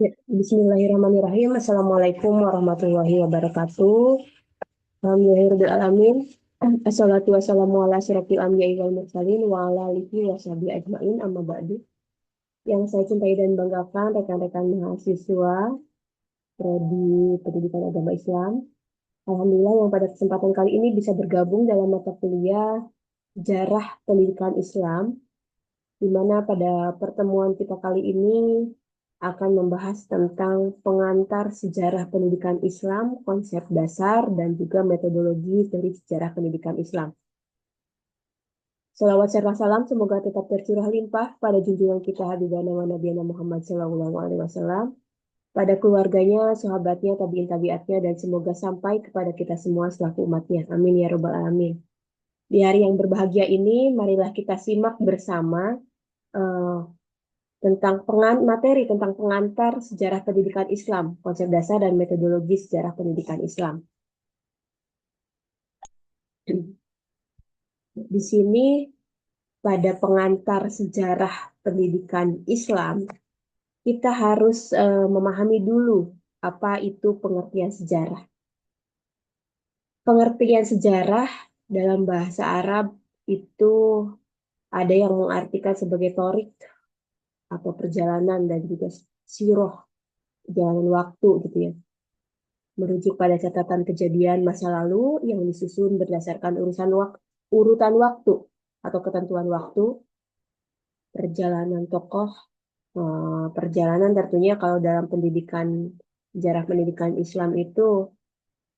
Ya, Bismillahirrahmanirrahim. Assalamualaikum warahmatullahi wabarakatuh. Alhamdulillahirrahmanirrahim. Assalatu wassalamu ala asyrafil anbiya'i wal mursalin wa ala alihi wa sahbihi ajma'in amma ba'du. Yang saya cintai dan banggakan rekan-rekan mahasiswa Prodi Pendidikan Agama Islam. Alhamdulillah yang pada kesempatan kali ini bisa bergabung dalam mata kuliah Sejarah Pendidikan Islam, di mana pada pertemuan kita kali ini akan membahas tentang pengantar sejarah pendidikan Islam, konsep dasar, dan juga metodologi dari sejarah pendidikan Islam. Salawat serta salam semoga tetap tercurah limpah pada junjungan kita Habibana wa Nabiyana Muhammad Sallallahu Alaihi Wasallam, pada keluarganya, sahabatnya, tabiin tabiatnya, dan semoga sampai kepada kita semua selaku umatnya. Amin ya robbal alamin. Di hari yang berbahagia ini, marilah kita simak bersama eh, tentang materi tentang pengantar sejarah pendidikan Islam, konsep dasar dan metodologi sejarah pendidikan Islam. Di sini pada pengantar sejarah pendidikan Islam, kita harus memahami dulu apa itu pengertian sejarah. Pengertian sejarah dalam bahasa Arab itu ada yang mengartikan sebagai torik atau perjalanan dan juga siroh, perjalanan waktu gitu ya. Merujuk pada catatan kejadian masa lalu yang disusun berdasarkan urutan waktu atau ketentuan waktu, perjalanan tokoh, perjalanan tentunya kalau dalam sejarah pendidikan Islam itu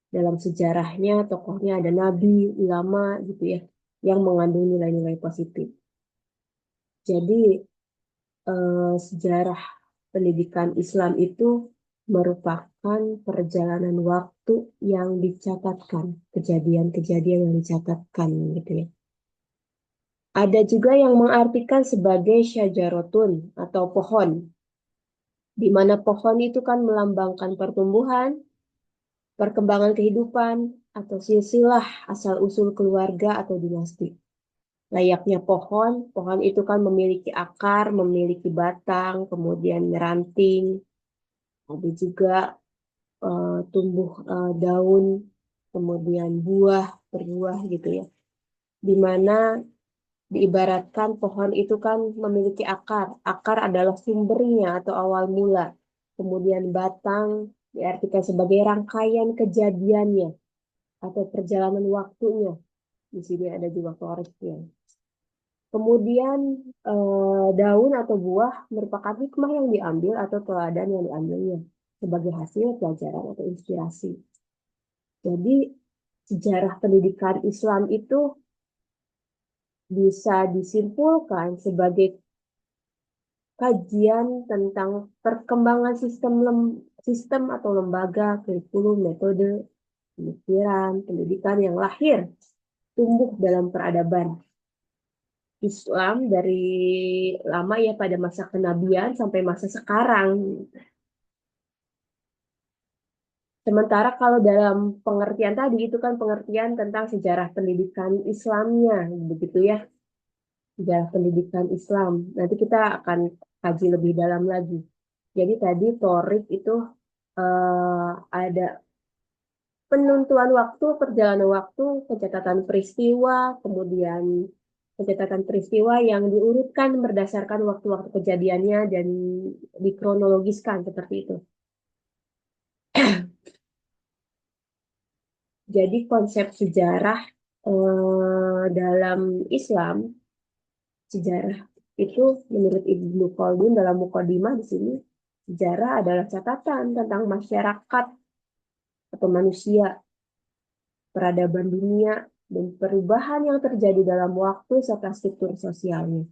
dalam sejarahnya tokohnya ada nabi, ulama gitu ya, yang mengandung nilai-nilai positif. Jadi sejarah pendidikan Islam itu merupakan perjalanan waktu yang dicatatkan, kejadian-kejadian yang dicatatkan gitu ya. Ada juga yang mengartikan sebagai syajarotun atau pohon, di mana pohon itu kan melambangkan pertumbuhan, perkembangan kehidupan, atau silsilah asal-usul keluarga atau dinasti. Layaknya pohon, pohon itu kan memiliki akar, memiliki batang, kemudian ranting, ada juga tumbuh daun, kemudian buah, berbuah gitu ya. Di mana diibaratkan pohon itu kan memiliki akar. Akar adalah sumbernya atau awal mula. Kemudian batang diartikan sebagai rangkaian kejadiannya atau perjalanan waktunya. Di sini ada juga floresnya. Kemudian daun atau buah merupakan hikmah yang diambil atau teladan yang diambilnya sebagai hasil pelajaran atau inspirasi. Jadi sejarah pendidikan Islam itu bisa disimpulkan sebagai kajian tentang perkembangan sistem atau lembaga, kurikulum, metode, pemikiran, pendidikan yang lahir, tumbuh dalam peradaban Islam dari lama ya pada masa kenabian sampai masa sekarang. Sementara kalau dalam pengertian tadi itu kan pengertian tentang sejarah pendidikan Islamnya, begitu ya, sejarah pendidikan Islam. Nanti kita akan kaji lebih dalam lagi. Jadi tadi Torik itu ada penentuan waktu, perjalanan waktu, pencatatan peristiwa, kemudian pencatatan peristiwa yang diurutkan berdasarkan waktu-waktu kejadiannya dan dikronologiskan seperti itu. Jadi konsep sejarah dalam Islam, sejarah itu menurut Ibnu Khaldun dalam Muqaddimah di sini, sejarah adalah catatan tentang masyarakat atau manusia, peradaban dunia, dan perubahan yang terjadi dalam waktu serta struktur sosialnya.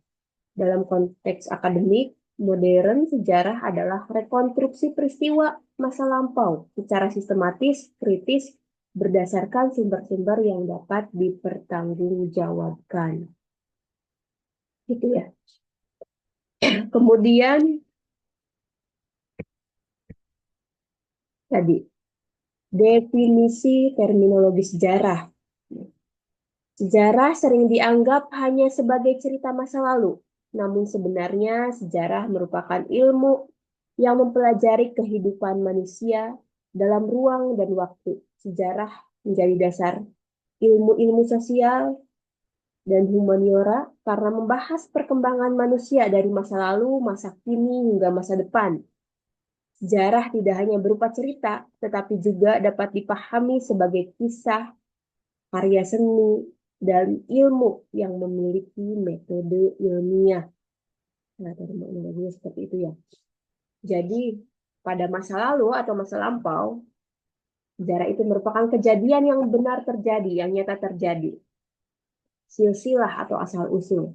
Dalam konteks akademik, modern sejarah adalah rekonstruksi peristiwa masa lampau secara sistematis, kritis, berdasarkan sumber-sumber yang dapat dipertanggungjawabkan. Gitu ya. Kemudian tadi definisi terminologi sejarah. Sejarah sering dianggap hanya sebagai cerita masa lalu, namun sebenarnya sejarah merupakan ilmu yang mempelajari kehidupan manusia dalam ruang dan waktu. Sejarah menjadi dasar ilmu-ilmu sosial dan humaniora karena membahas perkembangan manusia dari masa lalu, masa kini, hingga masa depan. Sejarah tidak hanya berupa cerita, tetapi juga dapat dipahami sebagai kisah, karya seni, dan ilmu yang memiliki metode ilmiah. Nah, terminologinya seperti itu ya. Jadi, pada masa lalu atau masa lampau, sejarah itu merupakan kejadian yang benar terjadi, yang nyata terjadi. Silsilah atau asal-usul.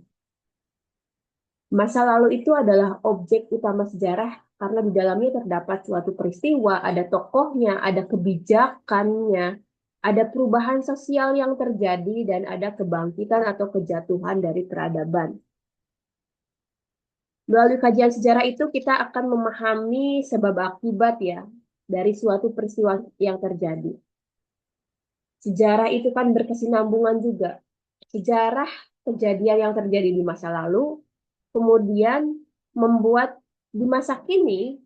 Masa lalu itu adalah objek utama sejarah karena di dalamnya terdapat suatu peristiwa, ada tokohnya, ada kebijakannya, ada perubahan sosial yang terjadi, dan ada kebangkitan atau kejatuhan dari peradaban. Melalui kajian sejarah itu kita akan memahami sebab akibat ya dari suatu peristiwa yang terjadi. Sejarah itu kan berkesinambungan juga. Sejarah kejadian yang terjadi di masa lalu, kemudian membuat di masa kini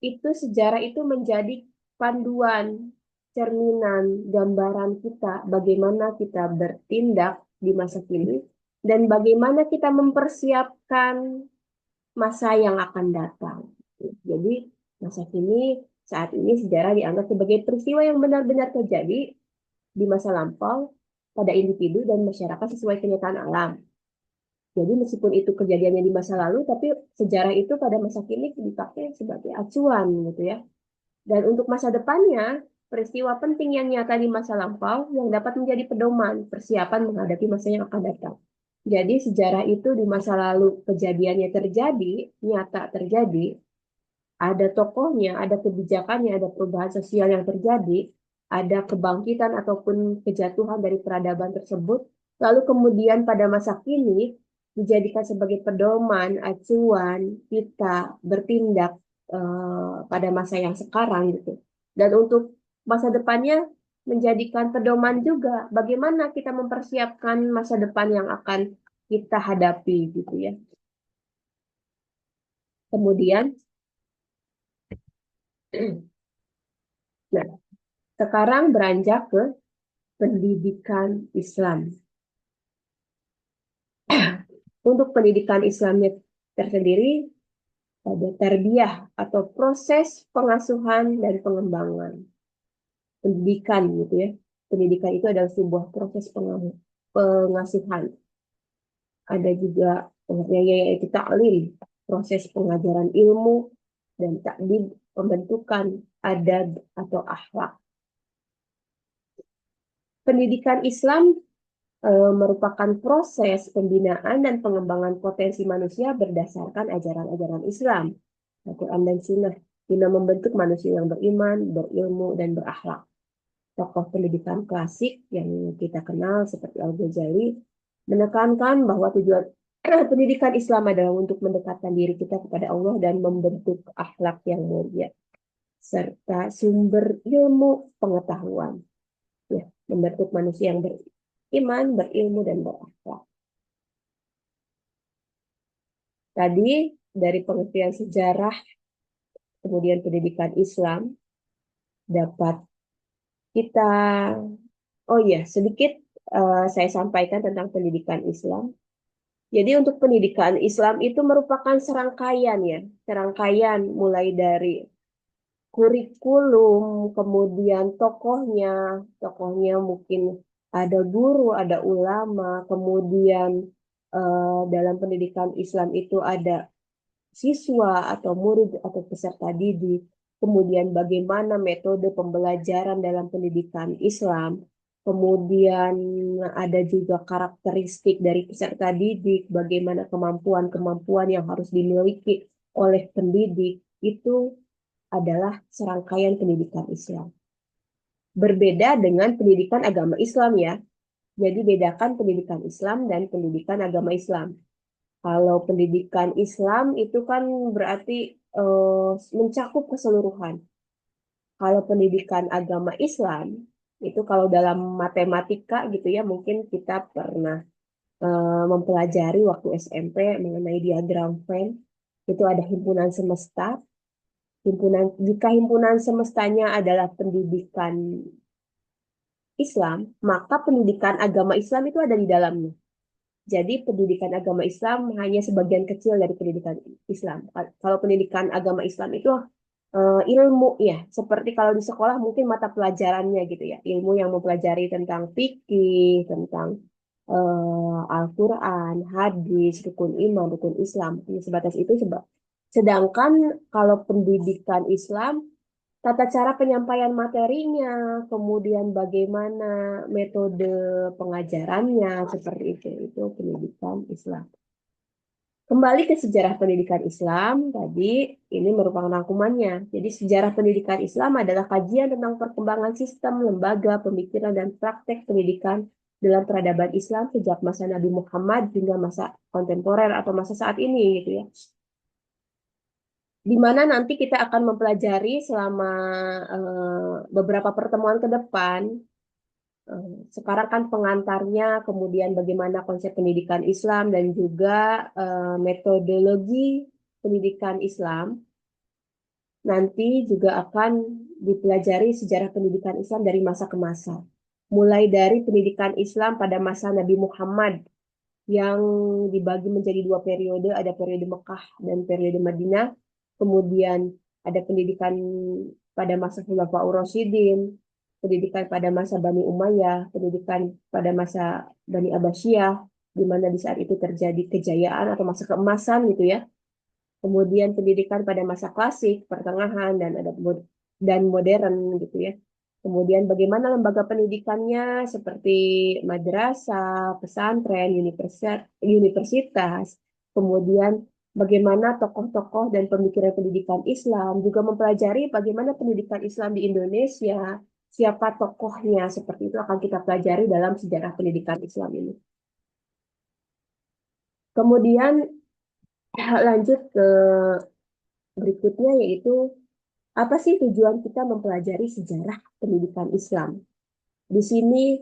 itu sejarah itu menjadi panduan, cerminan, gambaran kita bagaimana kita bertindak di masa kini dan bagaimana kita mempersiapkan masa yang akan datang. Jadi masa kini saat ini sejarah dianggap sebagai peristiwa yang benar-benar terjadi di masa lampau pada individu dan masyarakat sesuai kenyataan alam. Jadi meskipun itu kejadiannya di masa lalu, tapi sejarah itu pada masa kini dipakai sebagai acuan gitu ya. Dan untuk masa depannya, peristiwa penting yang nyata di masa lampau yang dapat menjadi pedoman persiapan menghadapi masa yang akan datang. Jadi sejarah itu di masa lalu kejadiannya terjadi, nyata terjadi, ada tokohnya, ada kebijakannya, ada perubahan sosial yang terjadi, ada kebangkitan ataupun kejatuhan dari peradaban tersebut, lalu kemudian pada masa kini dijadikan sebagai pedoman, acuan kita bertindak pada masa yang sekarang gitu. Dan untuk masa depannya menjadikan pedoman juga bagaimana kita mempersiapkan masa depan yang akan kita hadapi gitu ya. Kemudian, nah sekarang beranjak ke pendidikan Islam. Untuk pendidikan Islamnya tersendiri ada tarbiyah atau proses pengasuhan dan pengembangan. Pendidikan gitu ya. Pendidikan itu adalah sebuah proses pengasuhan. Ada juga yaitu ta'lim, proses pengajaran ilmu dan ta'dib, pembentukan adab atau akhlak. Pendidikan Islam merupakan proses pembinaan dan pengembangan potensi manusia berdasarkan ajaran-ajaran Islam, Al-Quran dan Sunnah, guna membentuk manusia yang beriman, berilmu, dan berakhlak. Tokoh pendidikan klasik yang kita kenal seperti Al-Ghazali menekankan bahwa tujuan pendidikan Islam adalah untuk mendekatkan diri kita kepada Allah dan membentuk akhlak yang mulia serta sumber ilmu pengetahuan, ya, membentuk manusia yang beriman, berilmu, dan berakhlak. Tadi dari pengertian sejarah, kemudian pendidikan Islam, dapat kita, oh ya, sedikit saya sampaikan tentang pendidikan Islam. Jadi untuk pendidikan Islam itu merupakan serangkaian ya, serangkaian mulai dari kurikulum, kemudian tokohnya mungkin ada guru, ada ulama, kemudian dalam pendidikan Islam itu ada siswa atau murid atau peserta didik, kemudian bagaimana metode pembelajaran dalam pendidikan Islam, kemudian ada juga karakteristik dari peserta didik, bagaimana kemampuan-kemampuan yang harus dimiliki oleh pendidik, itu adalah serangkaian pendidikan Islam. Berbeda dengan pendidikan agama Islam ya. Jadi bedakan pendidikan Islam dan pendidikan agama Islam. Kalau pendidikan Islam itu kan berarti mencakup keseluruhan. Kalau pendidikan agama Islam itu kalau dalam matematika gitu ya mungkin kita pernah mempelajari waktu SMP mengenai diagram Venn, itu ada himpunan semesta, Jika himpunan semestanya adalah pendidikan Islam, maka pendidikan agama Islam itu ada di dalamnya. Jadi pendidikan agama Islam hanya sebagian kecil dari pendidikan Islam. Kalau pendidikan agama Islam itu ilmu ya, seperti kalau di sekolah mungkin mata pelajarannya gitu ya, ilmu yang mempelajari tentang fikih, tentang Al-Quran, hadis, rukun iman, rukun Islam, hanya sebatas itu. Sedangkan kalau pendidikan Islam, tata cara penyampaian materinya, kemudian bagaimana metode pengajarannya, seperti itu pendidikan Islam. Kembali ke sejarah pendidikan Islam, tadi ini merupakan rangkumannya. Jadi sejarah pendidikan Islam adalah kajian tentang perkembangan sistem, lembaga, pemikiran, dan praktek pendidikan dalam peradaban Islam sejak masa Nabi Muhammad hingga masa kontemporer atau masa saat ini gitu ya. Di mana nanti kita akan mempelajari selama beberapa pertemuan ke depan. Sekarang kan pengantarnya, kemudian bagaimana konsep pendidikan Islam dan juga metodologi pendidikan Islam. Nanti juga akan dipelajari sejarah pendidikan Islam dari masa ke masa. Mulai dari pendidikan Islam pada masa Nabi Muhammad yang dibagi menjadi dua periode, ada periode Mekah dan periode Madinah. Kemudian ada pendidikan pada masa Khulafaur Rasyidin, pendidikan pada masa Bani Umayyah, pendidikan pada masa Bani Abbasiyah, di mana di saat itu terjadi kejayaan atau masa keemasan gitu ya. Kemudian pendidikan pada masa klasik, pertengahan, dan modern gitu ya. Kemudian bagaimana lembaga pendidikannya seperti madrasah, pesantren, universitas. Kemudian bagaimana tokoh-tokoh dan pemikiran pendidikan Islam, juga mempelajari bagaimana pendidikan Islam di Indonesia, siapa tokohnya, seperti itu akan kita pelajari dalam sejarah pendidikan Islam ini. Kemudian lanjut ke berikutnya, yaitu apa sih tujuan kita mempelajari sejarah pendidikan Islam? Di sini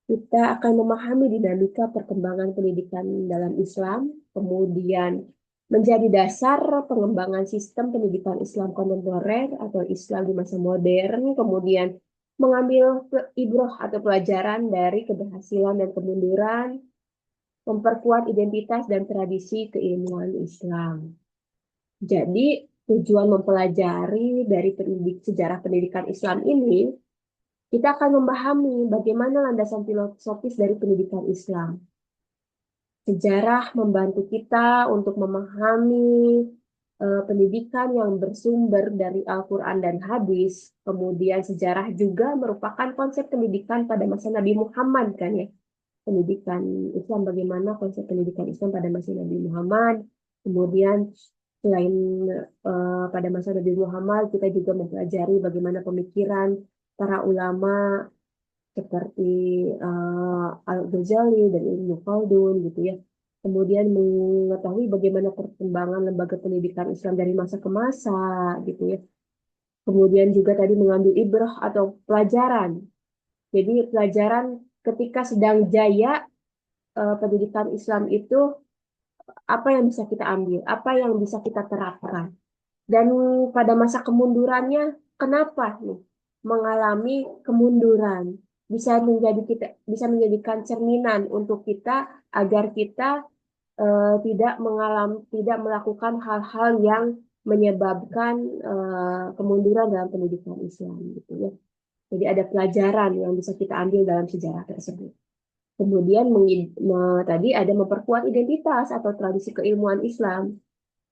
kita akan memahami dinamika perkembangan pendidikan dalam Islam, kemudian menjadi dasar pengembangan sistem pendidikan Islam kontemporer atau Islam di masa modern, kemudian mengambil ibroh atau pelajaran dari keberhasilan dan kemunduran, memperkuat identitas dan tradisi keilmuan Islam. Jadi tujuan mempelajari dari sejarah pendidikan Islam ini, kita akan memahami bagaimana landasan filosofis dari pendidikan Islam. Sejarah membantu kita untuk memahami pendidikan yang bersumber dari Al-Quran dan hadis. Kemudian sejarah juga merupakan konsep pendidikan pada masa Nabi Muhammad kan ya. Pendidikan Islam, bagaimana konsep pendidikan Islam pada masa Nabi Muhammad. Kemudian selain pada masa Nabi Muhammad, kita juga mempelajari bagaimana pemikiran para ulama seperti Al-Ghazali dan Ibnu Khaldun gitu ya. Kemudian mengetahui bagaimana perkembangan lembaga pendidikan Islam dari masa ke masa gitu ya. Kemudian juga tadi mengambil ibrah atau pelajaran. Jadi pelajaran ketika sedang jaya pendidikan Islam itu, apa yang bisa kita ambil, apa yang bisa kita terapkan. Dan pada masa kemundurannya, kenapa nih mengalami kemunduran? Bisa menjadikan cerminan untuk kita agar kita tidak melakukan hal-hal yang menyebabkan kemunduran dalam pendidikan Islam gitu ya. Jadi ada pelajaran yang bisa kita ambil dalam sejarah tersebut. Kemudian tadi ada memperkuat identitas atau tradisi keilmuan Islam,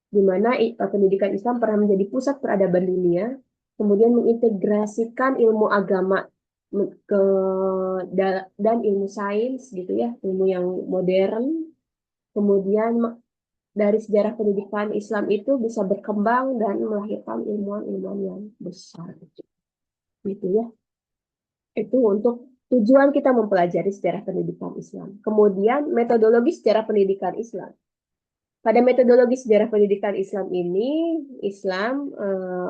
di mana pendidikan Islam pernah menjadi pusat peradaban dunia, kemudian mengintegrasikan ilmu agama ke dan ilmu sains gitu ya, ilmu yang modern. Kemudian dari sejarah pendidikan Islam itu bisa berkembang dan melahirkan ilmuwan-ilmuwan yang besar gitu ya. Itu untuk tujuan kita mempelajari sejarah pendidikan Islam. Kemudian metodologi sejarah pendidikan Islam. Pada metodologi sejarah pendidikan Islam ini,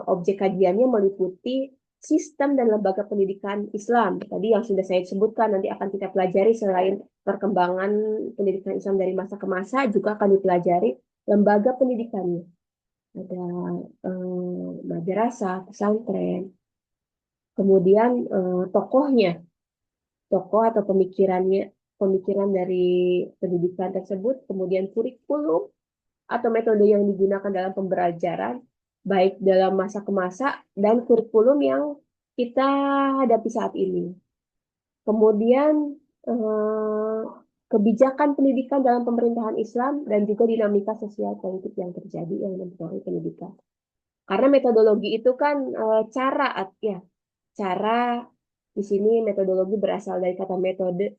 objek kajiannya meliputi sistem dan lembaga pendidikan Islam. Tadi yang sudah saya sebutkan, nanti akan kita pelajari selain perkembangan pendidikan Islam dari masa ke masa, juga akan dipelajari lembaga pendidikannya. ada madrasah, pesantren, kemudian tokohnya, tokoh atau pemikiran dari pendidikan tersebut, kemudian kurikulum atau metode yang digunakan dalam pembelajaran, baik dalam masa ke masa dan kurikulum yang kita hadapi saat ini. Kemudian eh, kebijakan pendidikan dalam pemerintahan Islam dan juga dinamika sosial politik yang terjadi yang mempengaruhi pendidikan. Karena metodologi itu kan cara ya, cara di sini metodologi berasal dari kata metode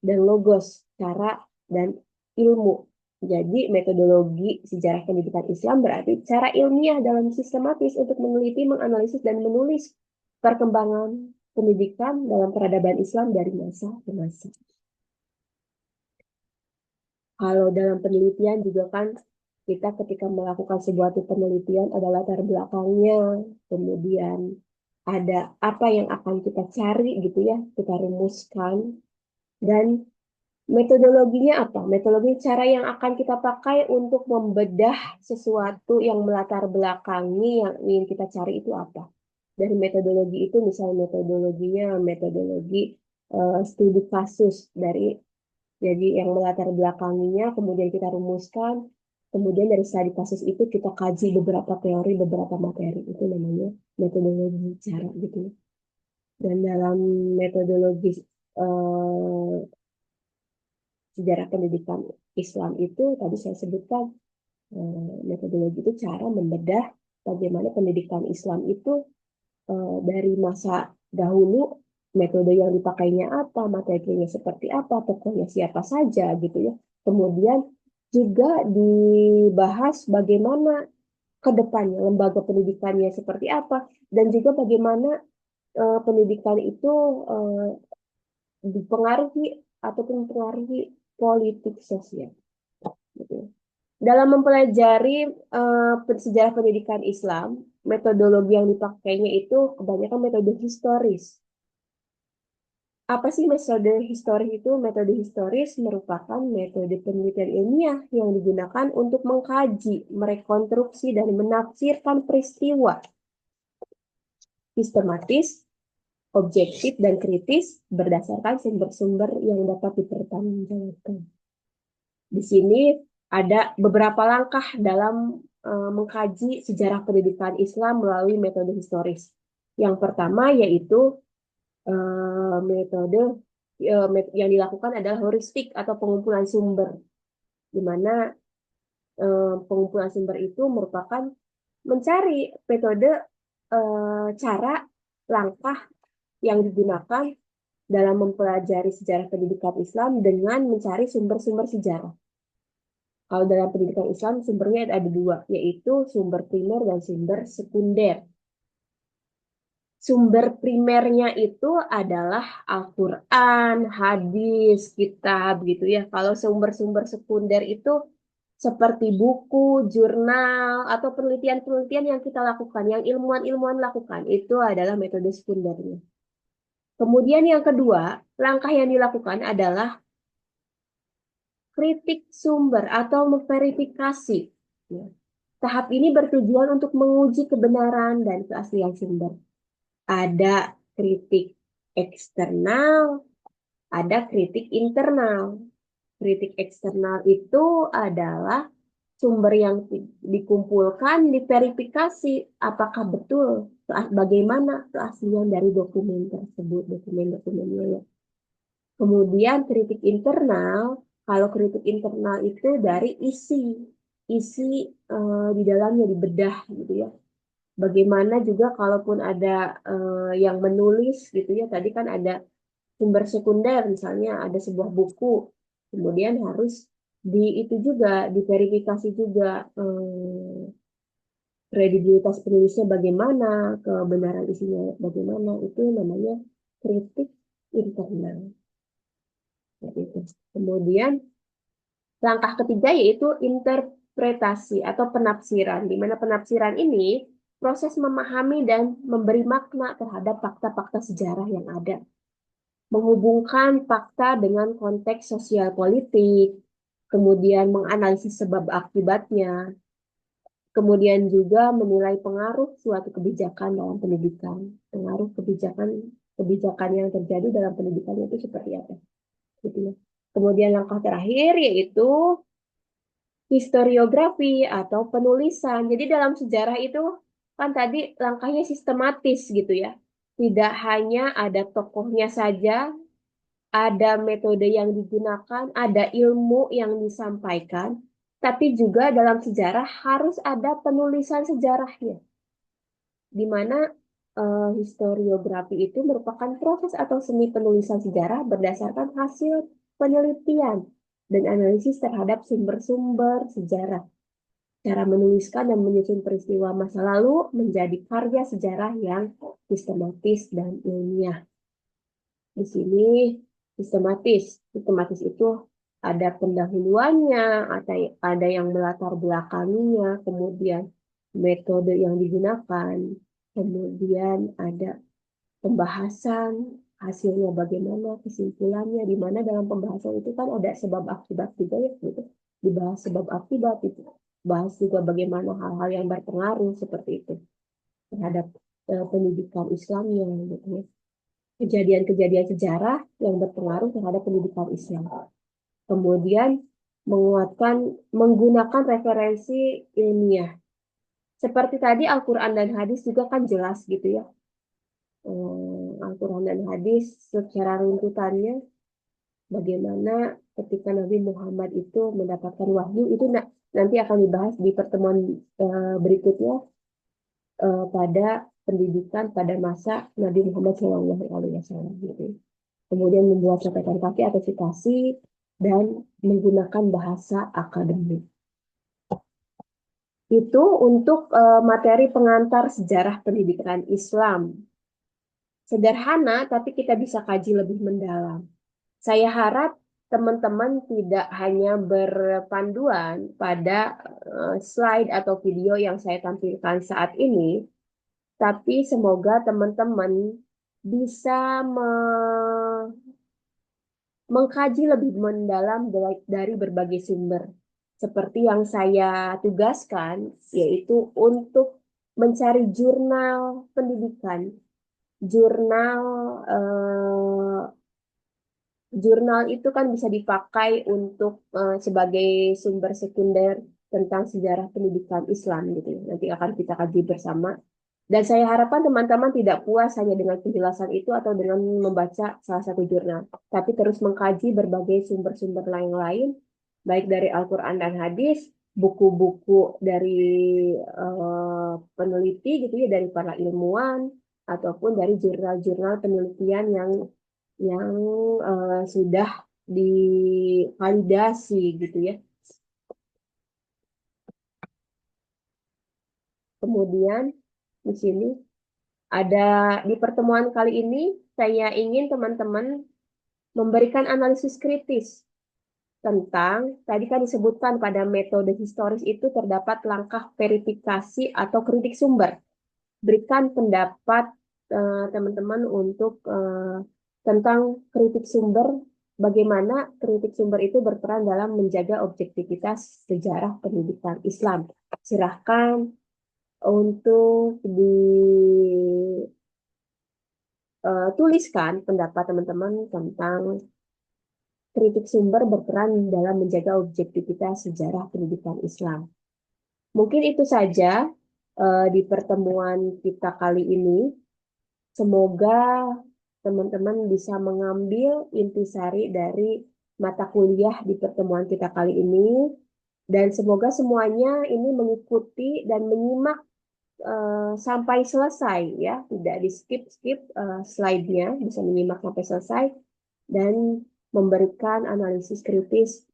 dan logos, cara dan ilmu. Jadi metodologi sejarah pendidikan Islam berarti cara ilmiah dalam sistematis untuk meneliti, menganalisis, dan menulis perkembangan pendidikan dalam peradaban Islam dari masa ke masa. Kalau dalam penelitian juga kan kita ketika melakukan sebuah penelitian ada latar belakangnya, kemudian ada apa yang akan kita cari gitu ya, kita rumuskan, dan metodologinya apa? Metodologi cara yang akan kita pakai untuk membedah sesuatu yang melatar belakangi yang ingin kita cari itu apa? Dari metodologi itu misalnya metodologinya metodologi studi kasus dari jadi yang melatar belakanginya kemudian kita rumuskan, kemudian dari studi kasus itu kita kaji beberapa teori, beberapa materi itu namanya metodologi cara gitu ya. Dan dalam metodologi eh, sejarah pendidikan Islam itu tadi saya sebutkan metodologi itu cara membedah bagaimana pendidikan Islam itu dari masa dahulu metode yang dipakainya apa, materinya seperti apa, tokohnya siapa saja gitu ya. Kemudian juga dibahas bagaimana ke depannya lembaga pendidikannya seperti apa dan juga bagaimana pendidikan itu uh, dipengaruhi ataupun mempengaruhi politik sosial. Gitu. Dalam mempelajari sejarah pendidikan Islam, metodologi yang dipakainya itu kebanyakan metode historis. Apa sih metode historis itu? Metode historis merupakan metode penelitian ilmiah yang digunakan untuk mengkaji, merekonstruksi, dan menafsirkan peristiwa sistematis, objektif, dan kritis berdasarkan sumber-sumber yang dapat dipertanggungjawabkan. Di sini ada beberapa langkah dalam mengkaji sejarah pendidikan Islam melalui metode historis. Yang pertama yaitu metode yang dilakukan adalah heuristik atau pengumpulan sumber, di mana pengumpulan sumber itu merupakan mencari metode cara langkah yang digunakan dalam mempelajari sejarah pendidikan Islam dengan mencari sumber-sumber sejarah. Kalau dalam pendidikan Islam sumbernya ada dua, yaitu sumber primer dan sumber sekunder. Sumber primernya itu adalah Al-Quran, hadis, kitab gitu ya. Kalau sumber-sumber sekunder itu seperti buku, jurnal, atau penelitian-penelitian yang kita lakukan, yang ilmuwan-ilmuwan lakukan, itu adalah metode sekundernya. Kemudian yang kedua, langkah yang dilakukan adalah kritik sumber atau memverifikasi. Ya. Tahap ini bertujuan untuk menguji kebenaran dan keaslian sumber. Ada kritik eksternal, ada kritik internal. Kritik eksternal itu adalah sumber yang dikumpulkan, diverifikasi apakah betul, bagaimana keaslian dari dokumen tersebut, dokumen-dokumennya ya. Kemudian kritik internal, kalau kritik internal itu dari isi di dalamnya dibedah gitu ya. Bagaimana juga kalaupun ada yang menulis gitu ya, tadi kan ada sumber sekunder misalnya ada sebuah buku, kemudian harus itu juga diverifikasi juga kredibilitas penulisnya bagaimana, kebenaran isinya bagaimana, itu namanya kritik internal. Itu. Kemudian langkah ketiga yaitu interpretasi atau penafsiran, di mana penafsiran ini proses memahami dan memberi makna terhadap fakta-fakta sejarah yang ada. Menghubungkan fakta dengan konteks sosial politik, kemudian menganalisis sebab akibatnya, Kemudian juga menilai pengaruh suatu kebijakan dalam pendidikan. Pengaruh kebijakan yang terjadi dalam pendidikan itu seperti apa, gitu ya. Kemudian langkah terakhir yaitu historiografi atau penulisan. Jadi dalam sejarah itu kan tadi langkahnya sistematis gitu ya. Tidak hanya ada tokohnya saja, ada metode yang digunakan, ada ilmu yang disampaikan, tapi juga dalam sejarah harus ada penulisan sejarahnya, di mana historiografi itu merupakan proses atau seni penulisan sejarah berdasarkan hasil penelitian dan analisis terhadap sumber-sumber sejarah. Cara menuliskan dan menyusun peristiwa masa lalu menjadi karya sejarah yang sistematis dan ilmiah. Di sini sistematis. Sistematis itu ada pendahuluannya, ada yang melatar belakanginya, kemudian metode yang digunakan, kemudian ada pembahasan, hasilnya bagaimana, kesimpulannya, di mana dalam pembahasan itu kan ada sebab akibat juga ya, gitu. Dibahas sebab akibat itu. Bahas juga bagaimana hal-hal yang berpengaruh seperti itu terhadap pendidikan Islamnya gitu ya. Kejadian-kejadian sejarah yang berpengaruh terhadap pendidikan Islam. Kemudian menggunakan referensi ilmiah. Seperti tadi Al-Quran dan hadis juga kan jelas gitu ya. Al-Quran dan hadis secara runtutannya bagaimana ketika Nabi Muhammad itu mendapatkan wahyu itu nanti akan dibahas di pertemuan berikutnya pada pendidikan pada masa Nabi Muhammad SAW gitu. Kemudian membuat catatan kaki atau citasi dan menggunakan bahasa akademik. Itu untuk materi pengantar sejarah pendidikan Islam. Sederhana, tapi kita bisa kaji lebih mendalam. Saya harap teman-teman tidak hanya berpanduan pada slide atau video yang saya tampilkan saat ini, tapi semoga teman-teman bisa mengkaji lebih mendalam dari berbagai sumber. Seperti yang saya tugaskan, yaitu untuk mencari jurnal pendidikan, jurnal eh, jurnal itu kan bisa dipakai untuk sebagai sumber sekunder tentang sejarah pendidikan Islam gitu ya. Nanti akan kita kaji bersama. Dan saya harapkan teman-teman tidak puas hanya dengan penjelasan itu atau dengan membaca salah satu jurnal, tapi terus mengkaji berbagai sumber-sumber lain-lain, baik dari Al-Quran dan hadis, buku-buku dari peneliti gitu ya, dari para ilmuwan, ataupun dari jurnal-jurnal penelitian yang sudah divalidasi gitu ya. Kemudian di sini ada di pertemuan kali ini saya ingin teman-teman memberikan analisis kritis tentang tadi kan disebutkan pada metode historis itu terdapat langkah verifikasi atau kritik sumber. Berikan pendapat teman-teman untuk tentang kritik sumber, bagaimana kritik sumber itu berperan dalam menjaga objektivitas sejarah pendidikan Islam. Silahkan untuk dituliskan pendapat teman-teman tentang kritik sumber berperan dalam menjaga objektivitas sejarah pendidikan Islam. Mungkin itu saja di pertemuan kita kali ini. Semoga teman-teman bisa mengambil intisari dari mata kuliah di pertemuan kita kali ini. Dan semoga semuanya ini mengikuti dan menyimak sampai selesai ya, tidak di skip-skip slide-nya, bisa menyimak sampai selesai dan memberikan analisis kritis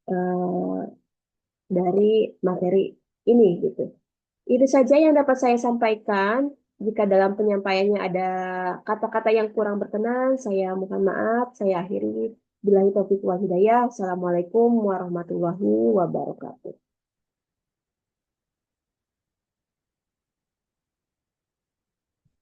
dari materi ini gitu. Itu saja yang dapat saya sampaikan. Jika dalam penyampaiannya ada kata-kata yang kurang berkenan, saya mohon maaf. Saya akhiri. Billahi taufiq wal hidayah. Assalamualaikum warahmatullahi wabarakatuh.